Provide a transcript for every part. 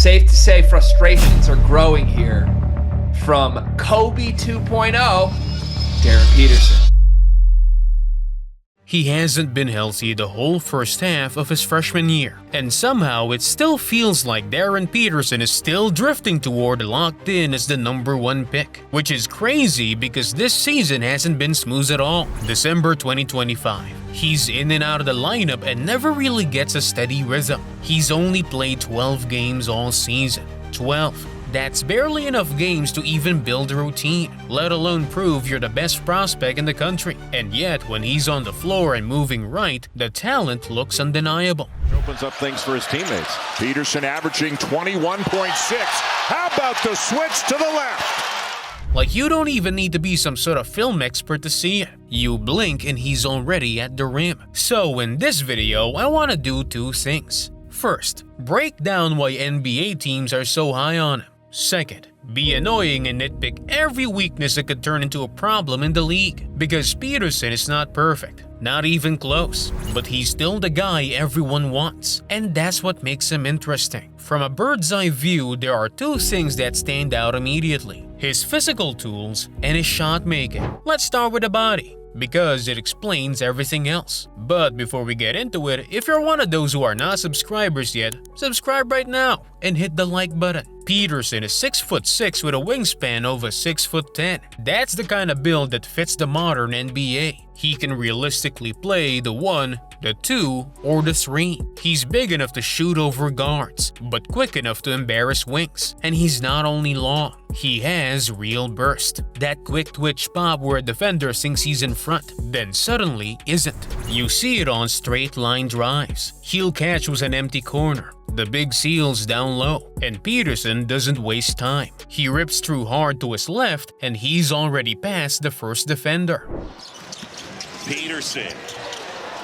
Safe to say frustrations are growing here from Kobe 2.0, Darryn Peterson. He hasn't been healthy the whole first half of his freshman year, and somehow it still feels like Darryn Peterson is still drifting toward locked in as the #1 pick, which is crazy because this season hasn't been smooth at all. December 2025. He's in and out of the lineup and never really gets a steady rhythm. He's only played 12 games all season. 12. That's barely enough games to even build a routine, let alone prove you're the best prospect in the country. And yet, when he's on the floor and moving right, the talent looks undeniable. Opens up things for his teammates. Peterson averaging 21.6. How about the switch to the left? Like, you don't even need to be some sort of film expert to see it. You blink and he's already at the rim. So in this video, I want to do two things. First, break down why NBA teams are so high on him. Second, be annoying and nitpick every weakness that could turn into a problem in the league. Because Peterson is not perfect, not even close, but he's still the guy everyone wants. And that's what makes him interesting. From a bird's eye view, there are two things that stand out immediately: his physical tools and his shot making. Let's start with the body, because it explains everything else. But before we get into it, if you're one of those who are not subscribers yet, subscribe right now and hit the like button. Peterson is 6'6" with a wingspan over 6'10". That's the kind of build that fits the modern NBA. He can realistically play the 1, the 2, or the 3. He's big enough to shoot over guards, but quick enough to embarrass wings. And he's not only long, he has real burst. That quick twitch pop where a defender thinks he's in front, then suddenly isn't. You see it on straight line drives. He'll catch with an empty corner, the big seals down low, and Peterson doesn't waste time. He rips through hard to his left, and he's already past the first defender. Peterson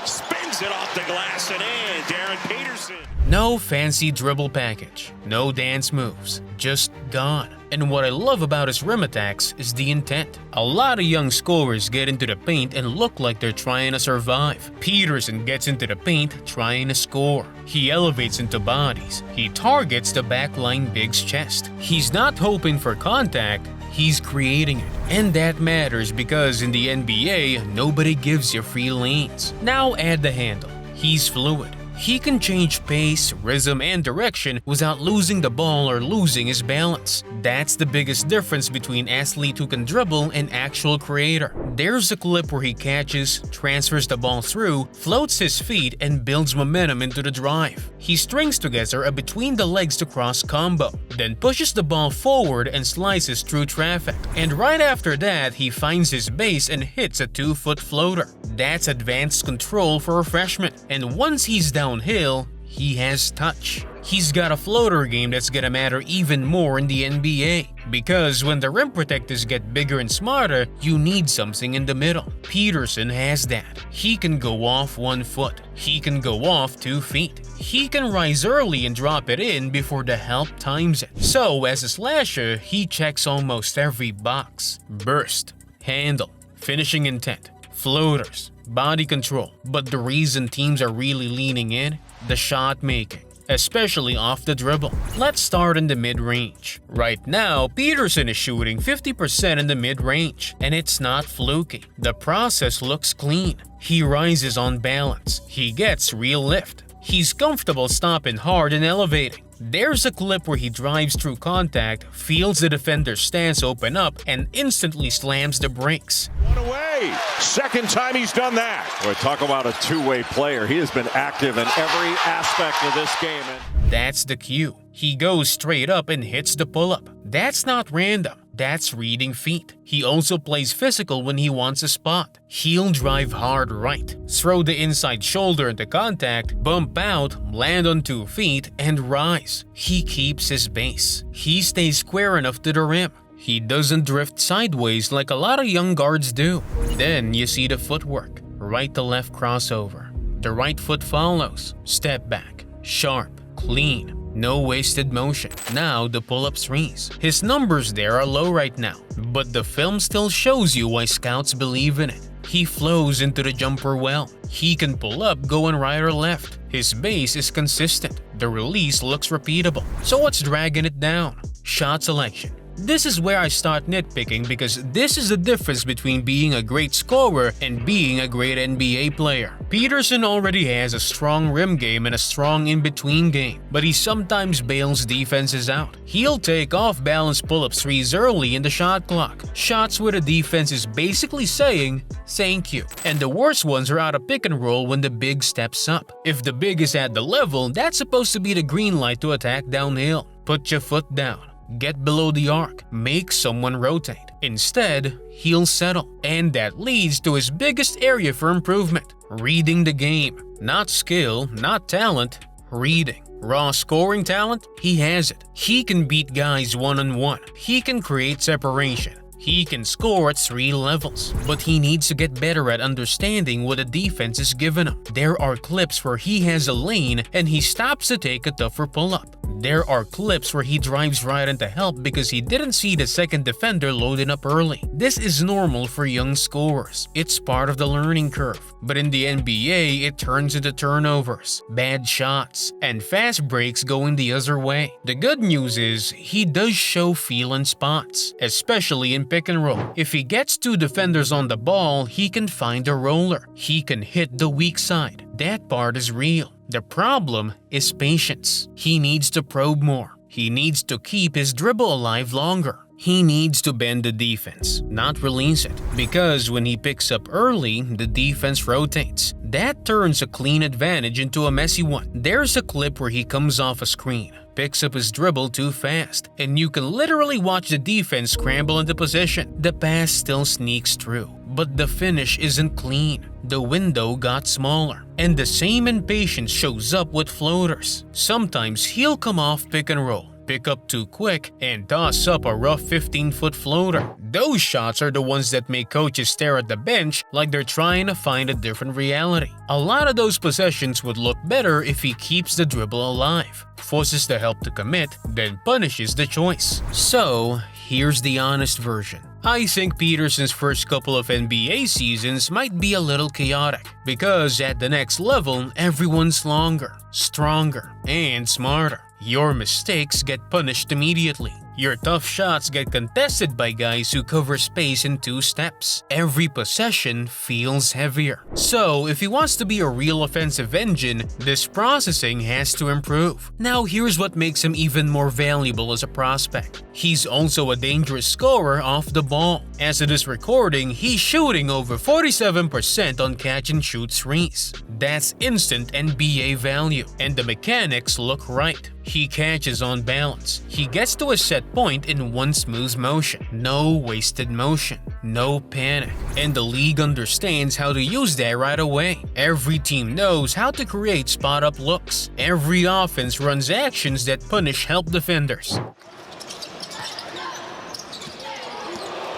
spins it off the glass and in. Darryn Peterson. No fancy dribble package, no dance moves, just gone. And what I love about his rim attacks is the intent. A lot of young scorers get into the paint and look like they're trying to survive. Peterson gets into the paint trying to score. He elevates into bodies. He targets the backline big's chest. He's not hoping for contact, he's creating it. And that matters because in the NBA, nobody gives you free lanes. Now add the handle. He's fluid. He can change pace, rhythm, and direction without losing the ball or losing his balance. That's the biggest difference between athlete who can dribble and actual creator. There's a clip where he catches, transfers the ball through, floats his feet, and builds momentum into the drive. He strings together a between the legs to cross combo, then pushes the ball forward and slices through traffic. And right after that, he finds his base and hits a 2-foot floater. That's advanced control for a freshman. And once he's downhill, he has touch. He's got a floater game that's gonna matter even more in the NBA. Because when the rim protectors get bigger and smarter, you need something in the middle. Peterson has that. He can go off 1 foot. He can go off 2 feet. He can rise early and drop it in before the help times it. So as a slasher, he checks almost every box. Burst, handle, finishing intent, floaters, body control. But the reason teams are really leaning in? The shot making, especially off the dribble. Let's start in the mid-range. Right now, Peterson is shooting 50% in the mid-range, and it's not fluky. The process looks clean. He rises on balance. He gets real lift. He's comfortable stopping hard and elevating. There's a clip where he drives through contact, feels the defender's stance open up, and instantly slams the brakes. One away. Second time he's done that. Boy, talk about a two-way player. He has been active in every aspect of this game. That's the cue. He goes straight up and hits the pull-up. That's not random. That's reading feet. He also plays physical when he wants a spot. He'll drive hard right, throw the inside shoulder into contact, bump out, land on 2 feet, and rise. He keeps his base. He stays square enough to the rim. He doesn't drift sideways like a lot of young guards do. Then you see the footwork. Right to left crossover. The right foot follows. Step back. Sharp. Clean. No wasted motion. Now the pull-up threes. His numbers there are low right now, but the film still shows you why scouts believe in it. He flows into the jumper well. He can pull up going right or left. His base is consistent. The release looks repeatable. So what's dragging it down? Shot selection. This is where I start nitpicking because this is the difference between being a great scorer and being a great NBA player. Peterson already has a strong rim game and a strong in-between game, but he sometimes bails defenses out. He'll take off-balance pull-ups threes early in the shot clock, shots where the defense is basically saying, "Thank you." And the worst ones are out of pick and roll when the big steps up. If the big is at the level, that's supposed to be the green light to attack downhill. Put your foot down. Get below the arc, make someone rotate. Instead, he'll settle. And that leads to his biggest area for improvement, reading the game. Not skill, not talent, reading. Raw scoring talent? He has it. He can beat guys one-on-one. He can create separation. He can score at 3 levels, but he needs to get better at understanding what the defense is giving him. There are clips where he has a lane and he stops to take a tougher pull-up. There are clips where he drives right into help because he didn't see the second defender loading up early. This is normal for young scorers. It's part of the learning curve. But in the NBA, it turns into turnovers, bad shots, and fast breaks going the other way. The good news is he does show feel in spots, especially in pick and roll. If he gets 2 defenders on the ball, he can find a roller. He can hit the weak side. That part is real. The problem is patience. He needs to probe more. He needs to keep his dribble alive longer. He needs to bend the defense, not release it. Because when he picks up early, the defense rotates. That turns a clean advantage into a messy one. There's a clip where he comes off a screen, picks up his dribble too fast, and you can literally watch the defense scramble into position. The pass still sneaks through, but the finish isn't clean. The window got smaller. And the same impatience shows up with floaters. Sometimes he'll come off pick and roll, pick up too quick, and toss up a rough 15-foot floater. Those shots are the ones that make coaches stare at the bench like they're trying to find a different reality. A lot of those possessions would look better if he keeps the dribble alive, forces the help to commit, then punishes the choice. So, here's the honest version. I think Peterson's first couple of NBA seasons might be a little chaotic because at the next level, everyone's longer, stronger, and smarter. Your mistakes get punished immediately. Your tough shots get contested by guys who cover space in 2 steps. Every possession feels heavier. So, if he wants to be a real offensive engine, this processing has to improve. Now, here's what makes him even more valuable as a prospect. He's also a dangerous scorer off the ball. As of this recording, he's shooting over 47% on catch-and-shoot threes. That's instant NBA value, and the mechanics look right. He catches on balance. He gets to a set point in one smooth motion. No wasted motion. No panic. And the league understands how to use that right away. Every team knows how to create spot-up looks. Every offense runs actions that punish help defenders.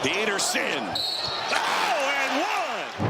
Peterson.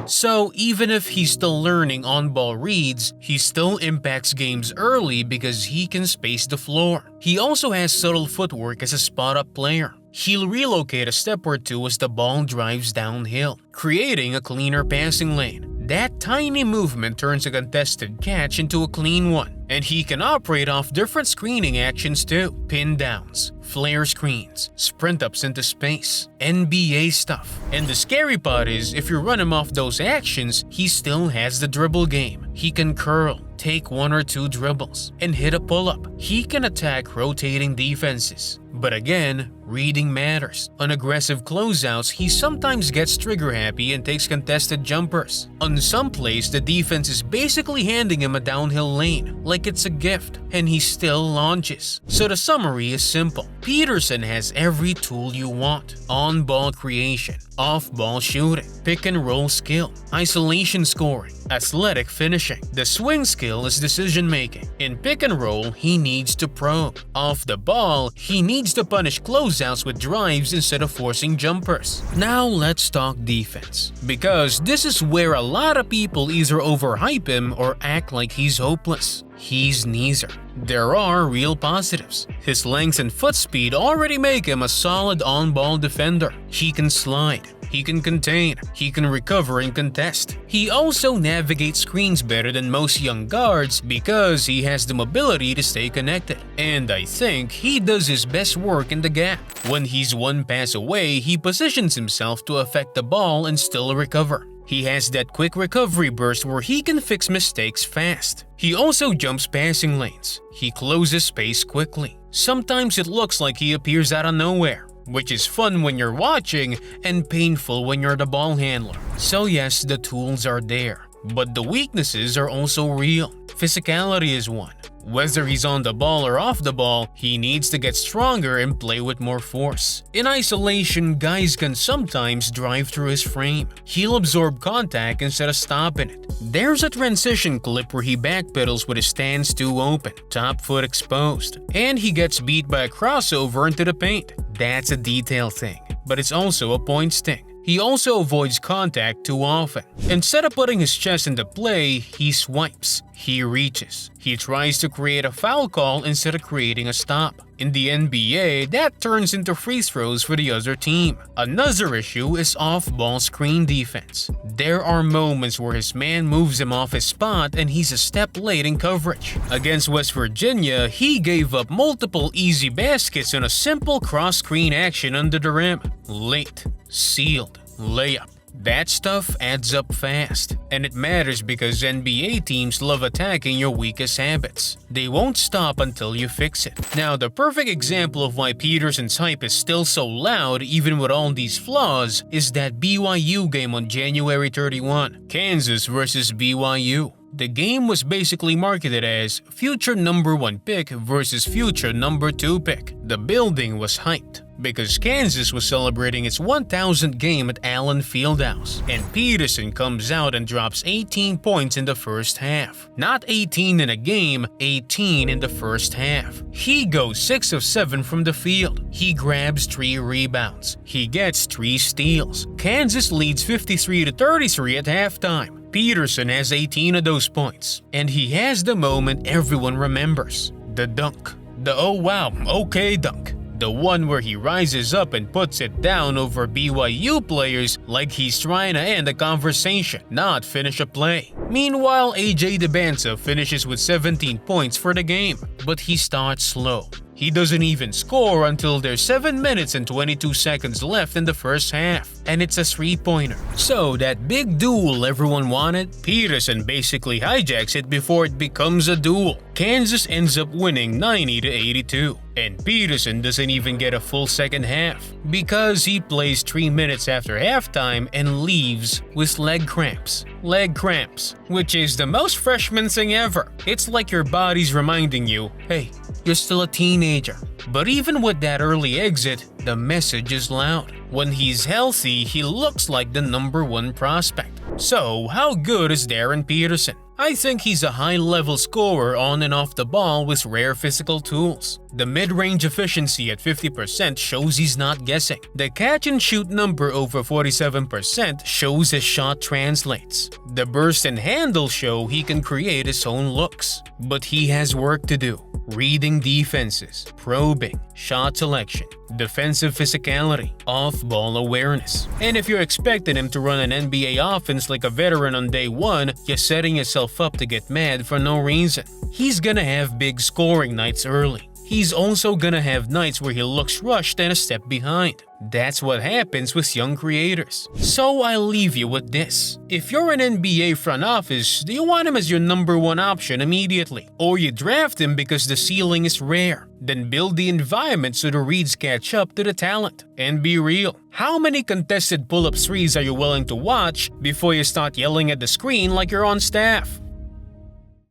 So even if he's still learning on-ball reads, he still impacts games early because he can space the floor. He also has subtle footwork as a spot-up player. He'll relocate a step or 2 as the ball drives downhill, creating a cleaner passing lane. That tiny movement turns a contested catch into a clean one. And he can operate off different screening actions too. Pin downs, flare screens, sprint ups into space, NBA stuff. And the scary part is, if you run him off those actions, he still has the dribble game. He can curl, take 1 or 2 dribbles, and hit a pull-up. He can attack rotating defenses. But again, reading matters. On aggressive closeouts, he sometimes gets trigger-happy and takes contested jumpers. On some plays, the defense is basically handing him a downhill lane, like it's a gift, and he still launches. So the summary is simple. Peterson has every tool you want. On-ball creation, off-ball shooting, pick-and-roll skill, isolation scoring, athletic finishing. The swing skill is decision-making. In pick-and-roll, he needs to probe. Off the ball, he needs to punish closeouts with drives instead of forcing jumpers. Now let's talk defense, because this is where a lot of people either overhype him or act like he's hopeless. He's neither. There are real positives. His length and foot speed already make him a solid on-ball defender. He can slide. he can contain, he can recover and contest. He also navigates screens better than most young guards because he has the mobility to stay connected. And I think he does his best work in the gap. When he's one pass away, he positions himself to affect the ball and still recover. He has that quick recovery burst where he can fix mistakes fast. He also jumps passing lanes. He closes space quickly. Sometimes it looks like he appears out of nowhere, which is fun when you're watching and painful when you're the ball handler. So yes, the tools are there, but the weaknesses are also real. Physicality is one. Whether he's on the ball or off the ball, he needs to get stronger and play with more force. In isolation, guys can sometimes drive through his frame. He'll absorb contact instead of stopping it. There's a transition clip where he backpedals with his stance too open, top foot exposed, and he gets beat by a crossover into the paint. That's a detail thing, but it's also a point sting. He also avoids contact too often. Instead of putting his chest into play, he swipes, he reaches. He tries to create a foul call instead of creating a stop. In the NBA, that turns into free throws for the other team. Another issue is off-ball screen defense. There are moments where his man moves him off his spot and he's a step late in coverage. Against West Virginia, he gave up multiple easy baskets on a simple cross-screen action under the rim. Late. Sealed. Layup. That stuff adds up fast. And it matters because NBA teams love attacking your weakest habits. They won't stop until you fix it. Now, the perfect example of why Peterson's hype is still so loud even with all these flaws is that BYU game on January 31, Kansas versus BYU. The game was basically marketed as future number 1 pick versus future number 2 pick. The building was hyped because Kansas was celebrating its 1000th game at Allen Fieldhouse, and Peterson comes out and drops 18 points in the first half. Not 18 in a game, 18 in the first half. He goes 6 of 7 from the field. He grabs 3 rebounds. He gets 3 steals. Kansas leads 53-33 at halftime. Peterson has 18 of those points, and he has the moment everyone remembers. The dunk. The oh wow, okay dunk. The one where he rises up and puts it down over BYU players like he's trying to end a conversation, not finish a play. Meanwhile, AJ DeBanza finishes with 17 points for the game, but he starts slow. He doesn't even score until there's 7 minutes and 22 seconds left in the first half, and it's a 3-pointer. So that big duel everyone wanted, Peterson basically hijacks it before it becomes a duel. Kansas ends up winning 90-82, and Peterson doesn't even get a full second half because he plays 3 minutes after halftime and leaves with leg cramps. Leg cramps, which is the most freshman thing ever. It's like your body's reminding you, hey, you're still a teenager. But even with that early exit, the message is loud. When he's healthy, he looks like the number 1 prospect. So, how good is Darryn Peterson? I think he's a high-level scorer on and off the ball with rare physical tools. The mid-range efficiency at 50% shows he's not guessing. The catch-and-shoot number over 47% shows his shot translates. The burst and handle show he can create his own looks. But he has work to do. Reading defenses, probing, shot selection, defensive physicality, off-ball awareness. And if you're expecting him to run an NBA offense like a veteran on day 1, you're setting yourself up to get mad for no reason. He's gonna have big scoring nights early. He's also gonna have nights where he looks rushed and a step behind. That's what happens with young creators. So I'll leave you with this. If you're an NBA front office, do you want him as your number 1 option immediately? Or you draft him because the ceiling is rare? Then build the environment so the reads catch up to the talent. And be real. How many contested pull-up threes are you willing to watch before you start yelling at the screen like you're on staff?